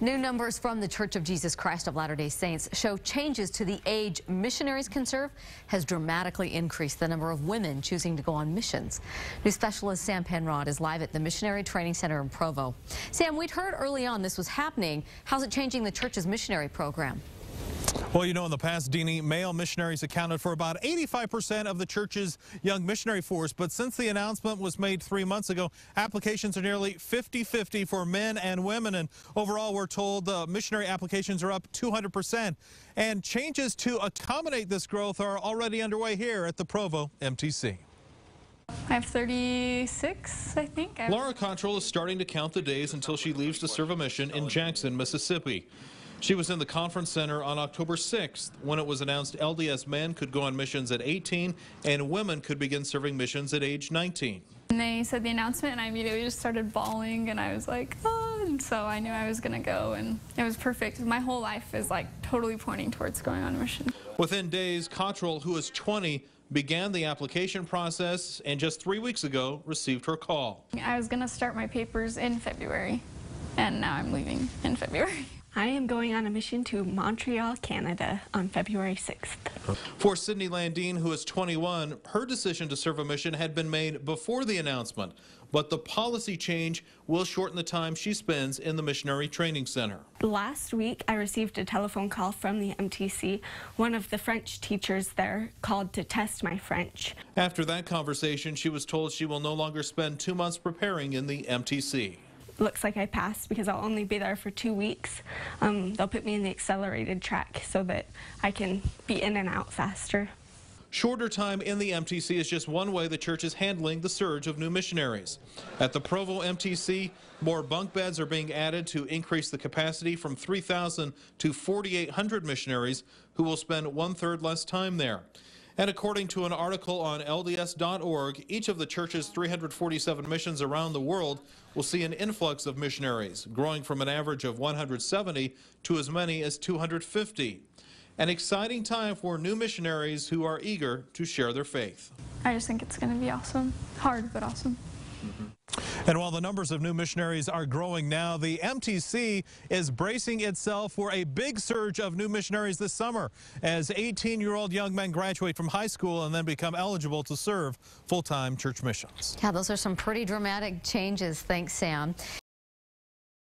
New numbers from the Church of Jesus Christ of Latter-day Saints show changes to the age missionaries can serve has dramatically increased the number of women choosing to go on missions. News specialist Sam Penrod is live at the Missionary Training Center in Provo. Sam, we'd heard early on this was happening. How's it changing the church's missionary program? Well, you know, in the past, Deanie, male missionaries accounted for about 85% of the church's young missionary force. But since the announcement was made 3 months ago, applications are nearly 50-50 for men and women. And overall, we're told the missionary applications are up 200%. And changes to accommodate this growth are already underway here at the Provo MTC. I have 36, I think. Laura Cottrell is starting to count the days until she leaves to serve a mission in Jackson, Mississippi. She was in the conference center on October 6th when it was announced LDS men could go on missions at 18 and women could begin serving missions at age 19. And they said the announcement and I immediately just started bawling and I was like, oh, and so I knew I was going to go and it was perfect. My whole life is like totally pointing towards going on a mission. Within days, Cottrell, who is 20, began the application process and just 3 weeks ago received her call. I was going to start my papers in February and now I'm leaving in February. I am going on a mission to Montreal, Canada on February 6th. For Sydney Landine, who is 21, her decision to serve a mission had been made before the announcement, but the policy change will shorten the time she spends in the Missionary Training Center. Last week, I received a telephone call from the MTC. One of the French teachers there called to test my French. After that conversation, she was told she will no longer spend 2 months preparing in the MTC. Looks like I passed because I'll only be there for 2 weeks. They'll put me in the accelerated track so that I can be in and out faster. Shorter time in the MTC is just one way the church is handling the surge of new missionaries. At the Provo MTC, more bunk beds are being added to increase the capacity from 3,000 to 4,800 missionaries who will spend 1/3 less time there. And according to an article on LDS.org, each of the church's 347 missions around the world will see an influx of missionaries, growing from an average of 170 to as many as 250. An exciting time for new missionaries who are eager to share their faith. I just think it's going to be awesome. Hard, but awesome. And while the numbers of new missionaries are growing now, the MTC is bracing itself for a big surge of new missionaries this summer as 18-year-old young men graduate from high school and then become eligible to serve full-time church missions. Yeah, those are some pretty dramatic changes. Thanks, Sam.